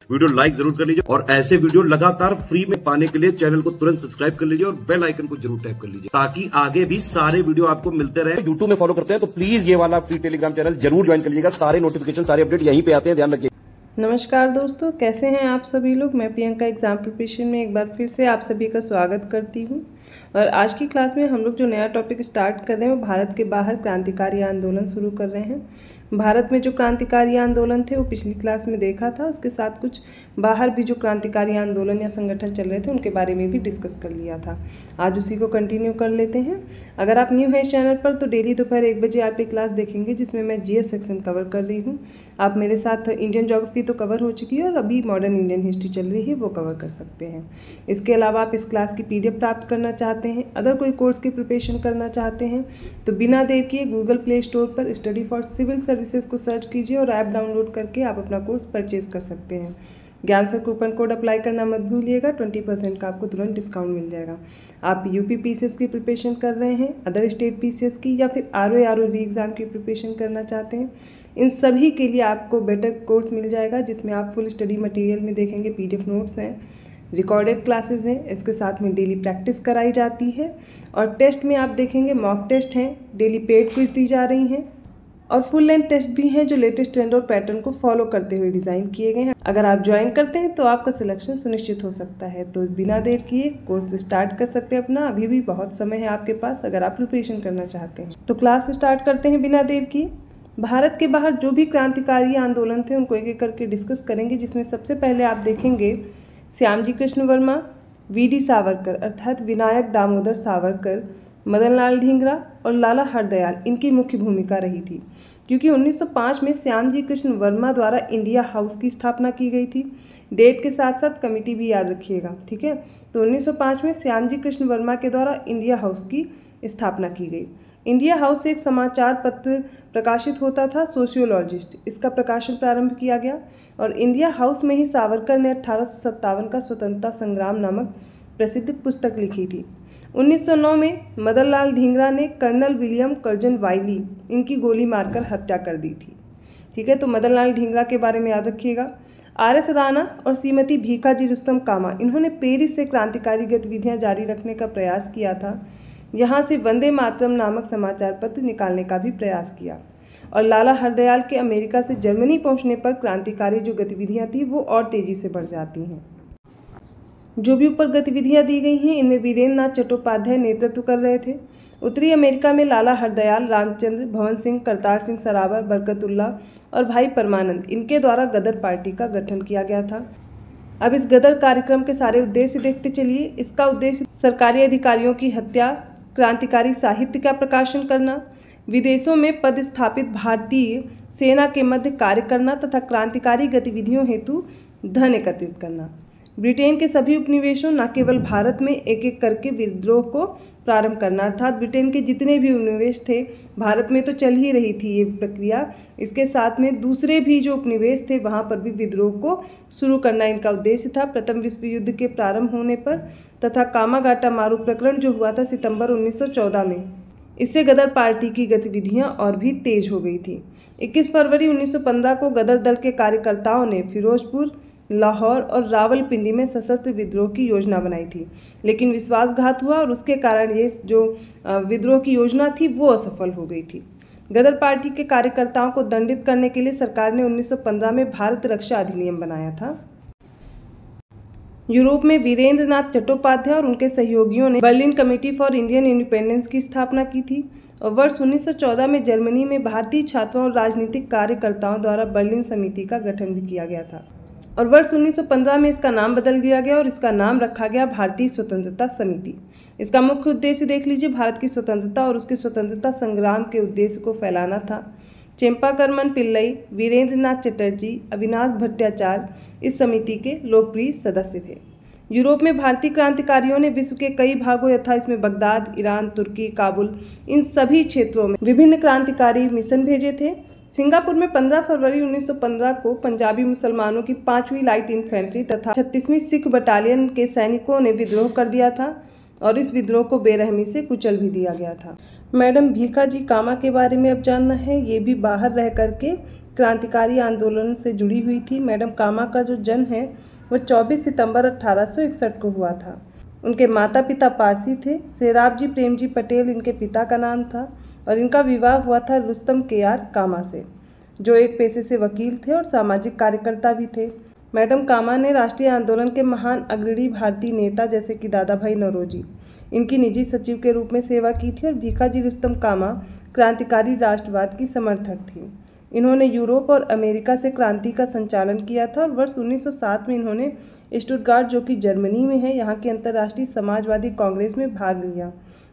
Video like जरूर कर लीजिए और ऐसे वीडियो लगातार फ्री में पाने के लिए चैनल को तुरंत सब्सक्राइब कर लीजिए और बेल आइकन को जरूर टैप कर लीजिए ताकि आगे भी सारे वीडियो आपको मिलते रहे। यूट्यूब में फॉलो करते हैं तो प्लीज ये वाला फ्री टेलीग्राम चैनल जरूर ज्वाइन कर लीजिएगा। सारे नोटिफिकेशन सारे अपडेट यहीं पे आते हैं, ध्यान रखिए। नमस्कार दोस्तों, कैसे हैं आप सभी लोग। मैं प्रियंका एग्जाम प्रिपरेशन में एक बार फिर से आप सभी का स्वागत करती हूं। और आज की क्लास में हम लोग जो नया टॉपिक स्टार्ट कर रहे हैं वो भारत के बाहर क्रांतिकारी आंदोलन शुरू कर रहे हैं। भारत में जो क्रांतिकारी आंदोलन थे वो पिछली क्लास में देखा था, उसके साथ कुछ बाहर भी जो क्रांतिकारी आंदोलन या संगठन चल रहे थे उनके बारे में भी डिस्कस कर लिया था। आज उसी को कंटिन्यू कर लेते हैं। अगर आप न्यू हैं इस चैनल पर तो डेली दोपहर 1 बजे आप ये क्लास देखेंगे जिसमें मैं जीएस सेक्शन कवर कर रही हूँ। आप मेरे साथ इंडियन ज्योग्राफी तो कवर हो चुकी है और अभी मॉडर्न इंडियन हिस्ट्री चल रही है, वो कवर कर सकते हैं। इसके अलावा आप इस क्लास की PDF प्राप्त करना चाहते हैं, अदर कोई कोर्स की प्रिपरेशन करना चाहते हैं तो बिना देर किए गूगल प्ले स्टोर पर स्टडी फॉर सिविल सर्विसेज को सर्च कीजिए और ऐप डाउनलोड करके आप अपना कोर्स परचेज कर सकते हैं। ज्ञान सर कूपन कोड अप्लाई करना मत भूलिएगा, 20% का आपको तुरंत डिस्काउंट मिल जाएगा। आप यूपी PCS की प्रिपरेशन कर रहे हैं, अदर स्टेट PCS की या फिर RO री एग्ज़ाम की प्रिपरेशन करना चाहते हैं, इन सभी के लिए आपको बेटर कोर्स मिल जाएगा जिसमें आप फुल स्टडी मटेरियल में देखेंगे। PDF नोट्स हैं, रिकॉर्डेड क्लासेस हैं, इसके साथ में डेली प्रैक्टिस कराई जाती है और टेस्ट में आप देखेंगे मॉक टेस्ट हैं, डेली पेड क्विज दी जा रही हैं और फुल लेंथ टेस्ट भी हैं जो लेटेस्ट ट्रेंड और पैटर्न को फॉलो करते हुए डिज़ाइन किए गए हैं। अगर आप ज्वाइन करते हैं तो आपका सिलेक्शन सुनिश्चित हो सकता है। तो बिना देर किए कोर्स स्टार्ट कर सकते हैं अपना, अभी भी बहुत समय है आपके पास अगर आप प्रिपरेशन करना चाहते हैं। तो क्लास स्टार्ट करते हैं बिना देर किए। भारत के बाहर जो भी क्रांतिकारी आंदोलन थे उनको एक एक करके डिस्कस करेंगे, जिसमें सबसे पहले आप देखेंगे श्यामजी कृष्ण वर्मा, VD सावरकर अर्थात विनायक दामोदर सावरकर, मदन लाल ढींगरा और लाला हरदयाल, इनकी मुख्य भूमिका रही थी। क्योंकि 1905 में श्यामजी कृष्ण वर्मा द्वारा इंडिया हाउस की स्थापना की गई थी। डेट के साथ साथ कमिटी भी याद रखिएगा, ठीक है। तो 1905 में श्यामजी कृष्ण वर्मा के द्वारा इंडिया हाउस की स्थापना की गई। इंडिया हाउस से एक समाचार पत्र प्रकाशित होता था, सोशियोलॉजिस्ट, इसका प्रकाशन प्रारंभ किया गया और इंडिया हाउस में ही सावरकर ने 1857 का स्वतंत्रता संग्राम नामक प्रसिद्ध पुस्तक लिखी थी। 1909 में मदन लाल ढींगरा ने कर्नल विलियम कर्जन वाइली इनकी गोली मारकर हत्या कर दी थी, ठीक है। तो मदन लाल ढींगरा के बारे में याद रखिएगा। RS राणा और श्रीमती भीखाजी रुस्तम कामा, इन्होंने पेरिस से क्रांतिकारी गतिविधियां जारी रखने का प्रयास किया था। यहाँ से वंदे मातरम नामक समाचार पत्र निकालने का भी प्रयास किया। और लाला हरदयाल के अमेरिका से जर्मनी पहुँचने पर क्रांतिकारी जो गतिविधियाँ थी वो और तेज़ी से बढ़ जाती हैं। जो भी ऊपर गतिविधियां दी गई हैं इनमें वीरेंद्र नाथ चट्टोपाध्याय नेतृत्व कर रहे थे। उत्तरी अमेरिका में लाला हरदयाल, रामचंद्र, भवन सिंह, करतार सिंह सरावर, बरकतुल्ला और भाई परमानंद, इनके द्वारा गदर पार्टी का गठन किया गया था। अब इस गदर कार्यक्रम के सारे उद्देश्य देखते चलिए। इसका उद्देश्य सरकारी अधिकारियों की हत्या, क्रांतिकारी साहित्य का प्रकाशन करना, विदेशों में पदस्थापित भारतीय सेना के मध्य कार्य करना तथा क्रांतिकारी गतिविधियों हेतु धन एकत्रित करना। ब्रिटेन के सभी उपनिवेशों, न केवल भारत में, एक एक करके विद्रोह को प्रारंभ करना, अर्थात ब्रिटेन के जितने भी उपनिवेश थे, भारत में तो चल ही रही थी ये प्रक्रिया, इसके साथ में दूसरे भी जो उपनिवेश थे वहाँ पर भी विद्रोह को शुरू करना इनका उद्देश्य था। प्रथम विश्व युद्ध के प्रारंभ होने पर तथा कामागाटा मारू प्रकरण जो हुआ था सितंबर 1914 में, इससे गदर पार्टी की गतिविधियाँ और भी तेज हो गई थी। 21 फरवरी 1915 को गदर दल के कार्यकर्ताओं ने फिरोजपुर, लाहौर और रावलपिंडी में सशस्त्र विद्रोह की योजना बनाई थी, लेकिन विश्वासघात हुआ और उसके कारण ये जो विद्रोह की योजना थी वो असफल हो गई थी। गदर पार्टी के कार्यकर्ताओं को दंडित करने के लिए सरकार ने 1915 में भारत रक्षा अधिनियम बनाया था। यूरोप में वीरेंद्र नाथ चट्टोपाध्याय और उनके सहयोगियों ने Berlin committee for Indian independence की स्थापना की थी और वर्ष 1914 में जर्मनी में भारतीय छात्रों और राजनीतिक कार्यकर्ताओं द्वारा बर्लिन समिति का गठन भी किया गया था और वर्ष 1915 में इसका नाम बदल दिया गया और इसका नाम रखा गया भारतीय स्वतंत्रता समिति। इसका मुख्य उद्देश्य देख लीजिए, भारत की स्वतंत्रता और उसके स्वतंत्रता संग्राम के उद्देश्य को फैलाना था। चेम्पाकरमन पिल्लई, वीरेंद्र नाथ चटर्जी, अविनाश भट्टाचार्य इस समिति के लोकप्रिय सदस्य थे। यूरोप में भारतीय क्रांतिकारियों ने विश्व के कई भागों यथा इसमें बगदाद, ईरान, तुर्की, काबुल, इन सभी क्षेत्रों में विभिन्न क्रांतिकारी मिशन भेजे थे। सिंगापुर में 15 फरवरी 1915 को पंजाबी मुसलमानों की 5वीं लाइट इन्फेंट्री तथा 36वीं सिख बटालियन के सैनिकों ने विद्रोह कर दिया था और इस विद्रोह को बेरहमी से कुचल भी दिया गया था। मैडम भीखाजी कामा के बारे में अब जानना है। ये भी बाहर रह करके क्रांतिकारी आंदोलन से जुड़ी हुई थी। मैडम कामा का जो जन्म है वो 24 सितंबर 1861 को हुआ था। उनके माता पिता पारसी थे। सेराबजी प्रेमजी पटेल इनके पिता का नाम था और इनका विवाह हुआ था रुस्तम केआर कामा से, जो एक पेशे से वकील थे और सामाजिक कार्यकर्ता भी थे। मैडम कामा ने राष्ट्रीय आंदोलन के महान अग्रणी भारतीय नेता जैसे कि दादा भाई नौरोजी इनकी निजी सचिव के रूप में सेवा की थी और भीखाजी रुस्तम कामा क्रांतिकारी राष्ट्रवाद की समर्थक थी। इन्होंने यूरोप और अमेरिका से क्रांति का संचालन किया था और वर्ष 1907 में इन्होंने स्टुटगार्ट, जो कि जर्मनी में है, यहाँ के अंतर्राष्ट्रीय समाजवादी कांग्रेस में भाग लिया,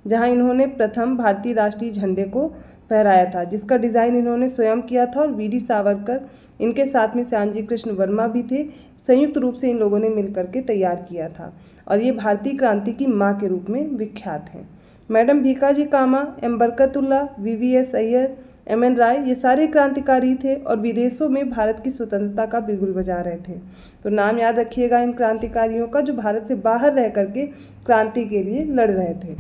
जहाँ इन्होंने प्रथम भारतीय राष्ट्रीय झंडे को फहराया था, जिसका डिज़ाइन इन्होंने स्वयं किया था और वीडी सावरकर इनके साथ में श्यामजी कृष्ण वर्मा भी थे। संयुक्त रूप से इन लोगों ने मिलकर के तैयार किया था और ये भारतीय क्रांति की माँ के रूप में विख्यात हैं। Madam Bhikaiji Cama, M Barkatullah, VVS Aiyar, MN Roy, ये सारे क्रांतिकारी थे और विदेशों में भारत की स्वतंत्रता का बिगुल बजा रहे थे। तो नाम याद रखिएगा इन क्रांतिकारियों का जो भारत से बाहर रह करके क्रांति के लिए लड़ रहे थे।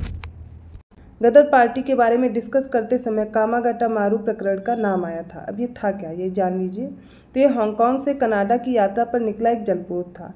गदर पार्टी के बारे में डिस्कस करते समय कामागाटा मारू प्रकरण का नाम आया था। अब ये था क्या, ये जान लीजिए। तो ये हांगकांग से कनाडा की यात्रा पर निकला एक जलपोत था,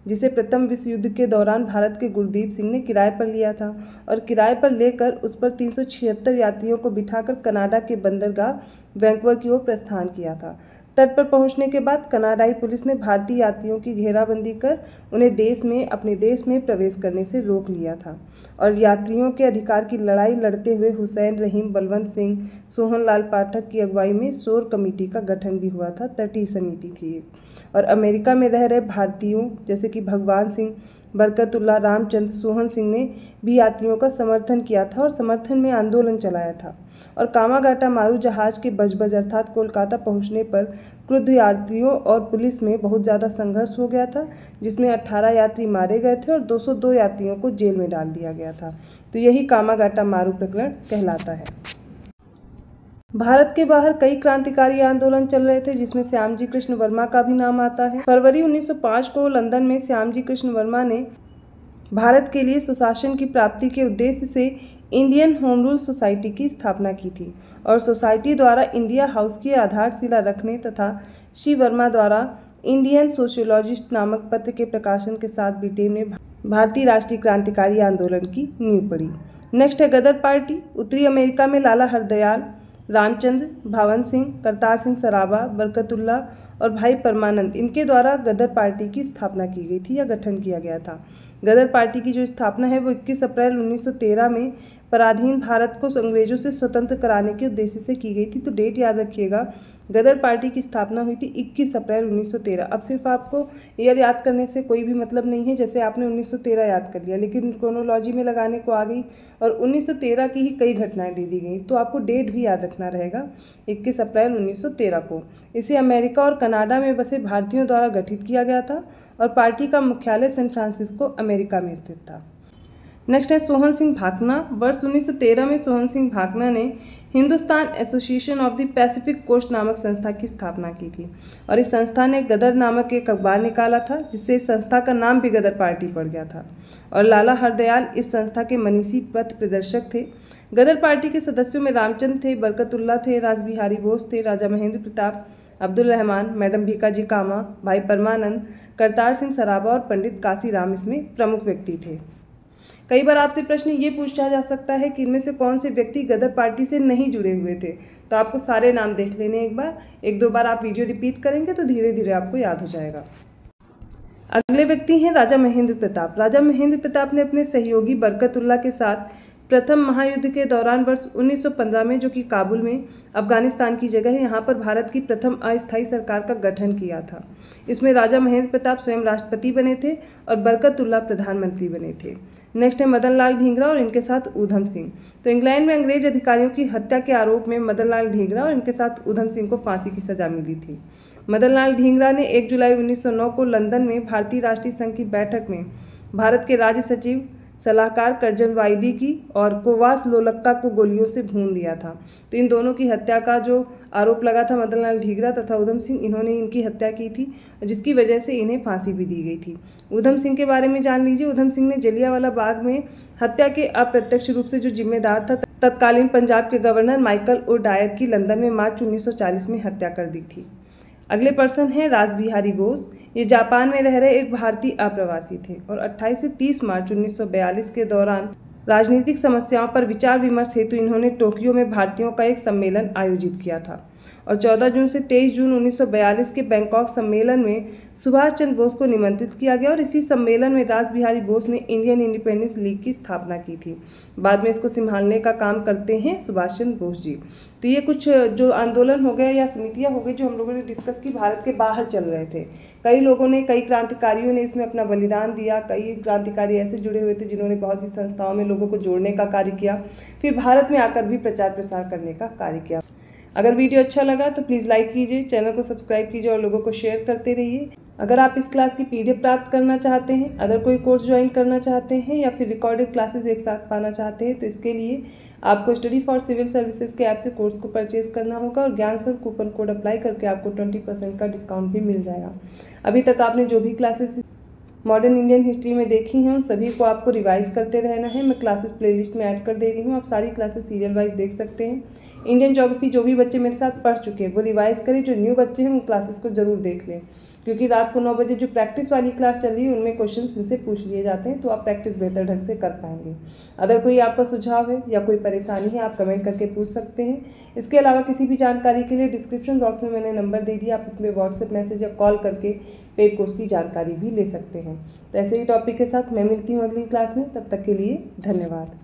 जिसे प्रथम विश्व युद्ध के दौरान भारत के गुरदीप सिंह ने किराए पर लिया था और किराए पर लेकर उस पर 376 यात्रियों को बिठाकर कनाडा के बंदरगाह वैंकूवर की ओर प्रस्थान किया था। तट पर पहुंचने के बाद कनाडाई पुलिस ने भारतीय यात्रियों की घेराबंदी कर उन्हें अपने देश में प्रवेश करने से रोक लिया था और यात्रियों के अधिकार की लड़ाई लड़ते हुए हुसैन रहीम, बलवंत सिंह, सोहन लाल पाठक की अगुवाई में शोर कमेटी का गठन भी हुआ था। तटीय समिति थी एक। और अमेरिका में रह रहे भारतीयों जैसे कि भगवान सिंह, बरकतुल्ला, रामचंद्र, सोहन सिंह ने भी यात्रियों का समर्थन किया था और समर्थन में आंदोलन चलाया था। और कामागाटा मारू जहाज के बजबज अर्थात कोलकाता पहुंचने पर क्रुद्ध यात्रियों और पुलिस में बहुत ज़्यादा संघर्ष हो गया था, जिसमें 18 यात्री मारे गए थे और 202 यात्रियों को जेल में डाल दिया गया था। तो यही कामागाटा मारू प्रकरण कहलाता है। भारत के बाहर कई क्रांतिकारी आंदोलन चल रहे थे, जिसमें श्यामजी कृष्ण वर्मा का भी नाम आता है। फरवरी 1905 को लंदन में श्यामजी कृष्ण वर्मा ने भारत के लिए सुशासन की प्राप्ति के उद्देश्य से इंडियन होम रूल सोसाइटी की स्थापना की थी और सोसाइटी द्वारा इंडिया हाउस की आधारशिला रखने तथा श्री वर्मा द्वारा इंडियन सोशियोलॉजिस्ट नामक पत्र के प्रकाशन के साथ ब्रिटेन में भारतीय राष्ट्रीय क्रांतिकारी आंदोलन की नींव पड़ी। नेक्स्ट है गदर पार्टी। उत्तरी अमेरिका में लाला हरदयाल, रामचंद्र, भावन सिंह, करतार सिंह सराबा, बरकतुल्ला और भाई परमानंद इनके द्वारा गदर पार्टी की स्थापना की गई थी या गठन किया गया था। गदर पार्टी की जो स्थापना है वो 21 अप्रैल 1913 में पराधीन भारत को अंग्रेजों से स्वतंत्र कराने के उद्देश्य से की गई थी। तो डेट याद रखिएगा, गदर पार्टी की स्थापना हुई थी 21 अप्रैल 1913। अब सिर्फ आपको ईयर याद करने से कोई भी मतलब नहीं है, जैसे आपने 1913 याद कर लिया लेकिन क्रोनोलॉजी में लगाने को आ गई और 1913 की ही कई घटनाएं दे दी गई, तो आपको डेट भी याद रखना रहेगा 21 अप्रैल 1913 को। इसे अमेरिका और कनाडा में बसे भारतीयों द्वारा गठित किया गया था और पार्टी का मुख्यालय सैन फ्रांसिस्को अमेरिका में स्थित था। नेक्स्ट है सोहन सिंह भाकना। वर्ष 1913 में सोहन सिंह भाकना ने Hindustan association of the Pacific coast नामक संस्था की स्थापना की थी और इस संस्था ने गदर नामक एक अखबार निकाला था, जिससे इस संस्था का नाम भी गदर पार्टी पड़ गया था और लाला हरदयाल इस संस्था के मनीषी पथ प्रदर्शक थे। गदर पार्टी के सदस्यों में रामचंद्र थे, बरकतुल्ला थे, रासबिहारी बोस थे, राजा महेंद्र प्रताप, अब्दुल रहमान, मैडम भीखाजी कामा, भाई परमानंद, करतार सिंह सराबा और पंडित काशीराम इसमें प्रमुख व्यक्ति थे। कई बार आपसे प्रश्न ये पूछा जा सकता है कि इनमें से कौन से व्यक्ति गदर पार्टी से नहीं जुड़े हुए थे, तो आपको सारे नाम देख लेने एक दो बार आप वीडियो रिपीट करेंगे तो धीरे धीरे आपको याद हो जाएगा। अगले व्यक्ति हैं राजा महेंद्र प्रताप। राजा महेंद्र प्रताप ने अपने सहयोगी बरकतुल्ला के साथ प्रथम महायुद्ध के दौरान वर्ष 1915 में, जो कि काबुल में अफगानिस्तान की जगह है, यहाँ पर भारत की प्रथम अस्थायी सरकार का गठन किया था। इसमें राजा महेंद्र प्रताप स्वयं राष्ट्रपति बने थे और बरकतुल्ला प्रधानमंत्री बने थे। नेक्स्ट है मदन लाल ढींगरा और इनके साथ ऊधम सिंह। तो इंग्लैंड में अंग्रेज अधिकारियों की हत्या के आरोप में मदन लाल ढींगरा और इनके साथ ऊधम सिंह को फांसी की सजा मिली थी। मदन लाल ढींगरा ने 1 जुलाई 1909 को लंदन में भारतीय राष्ट्रीय संघ की बैठक में भारत के राज्य सचिव सलाहकार करजन वाइदी की और कोवास लोलक्का को गोलियों से भून दिया था। तो इन दोनों की हत्या का जो आरोप लगा था मदन लाल ढींगरा तथा ऊधम सिंह, इन्होंने इनकी हत्या की थी, जिसकी वजह से इन्हें फांसी भी दी गई थी। ऊधम सिंह के बारे में जान लीजिए। ऊधम सिंह ने जलियांवाला बाग में हत्या के अप्रत्यक्ष रूप से जो जिम्मेदार था तत्कालीन पंजाब के गवर्नर माइकल ओ डायर की लंदन में मार्च 1940 में हत्या कर दी थी। अगले पर्सन हैं रास बिहारी बोस। ये जापान में रह रहे एक भारतीय अप्रवासी थे और 28 से 30 मार्च 1942 के दौरान राजनीतिक समस्याओं पर विचार विमर्श हेतु इन्होंने टोक्यो में भारतीयों का एक सम्मेलन आयोजित किया था और 14 जून से 23 जून 1942 के बैंकॉक सम्मेलन में सुभाष चंद्र बोस को निमंत्रित किया गया और इसी सम्मेलन में रास बिहारी बोस ने इंडियन इंडिपेंडेंस लीग की स्थापना की थी। बाद में इसको संभालने का काम करते हैं सुभाष चंद्र बोस जी। तो ये कुछ जो आंदोलन हो गए या समितियां हो गई जो हम लोगों ने डिस्कस की, भारत के बाहर चल रहे थे। कई लोगों ने, कई क्रांतिकारियों ने इसमें अपना बलिदान दिया। कई क्रांतिकारी ऐसे जुड़े हुए थे जिन्होंने बहुत सी संस्थाओं में लोगों को जोड़ने का कार्य किया, फिर भारत में आकर भी प्रचार प्रसार करने का कार्य किया। अगर वीडियो अच्छा लगा तो प्लीज़ लाइक कीजिए, चैनल को सब्सक्राइब कीजिए और लोगों को शेयर करते रहिए। अगर आप इस क्लास की PDF प्राप्त करना चाहते हैं, अगर कोई कोर्स ज्वाइन करना चाहते हैं या फिर रिकॉर्डेड क्लासेस एक साथ पाना चाहते हैं तो इसके लिए आपको स्टडी फॉर सिविल सर्विसेज के ऐप से कोर्स को परचेज करना होगा और ज्ञान सर कूपन कोड अप्लाई करके आपको 20% का डिस्काउंट भी मिल जाएगा। अभी तक आपने जो भी क्लासेस मॉडर्न इंडियन हिस्ट्री में देखी हैं उन सभी को आपको रिवाइज करते रहना है। मैं क्लासेस प्लेलिस्ट में ऐड कर दे रही हूँ, आप सारी क्लासेस सीरियल वाइज देख सकते हैं। इंडियन ज्योग्राफी जो भी बच्चे मेरे साथ पढ़ चुके हैं वो रिवाइज करें, जो न्यू बच्चे हैं उन क्लासेस को जरूर देख लें, क्योंकि रात को 9 बजे जो प्रैक्टिस वाली क्लास चल रही है उनमें क्वेश्चंस इनसे पूछ लिए जाते हैं, तो आप प्रैक्टिस बेहतर ढंग से कर पाएंगे। अगर कोई आपका सुझाव है या कोई परेशानी है आप कमेंट करके पूछ सकते हैं। इसके अलावा किसी भी जानकारी के लिए डिस्क्रिप्शन बॉक्स में मैंने नंबर दे दिया, आप उसमें व्हाट्सएप मैसेज या कॉल करके पेड कोर्स की जानकारी भी ले सकते हैं। तो ऐसे ही टॉपिक के साथ मैं मिलती हूँ अगली क्लास में, तब तक के लिए धन्यवाद।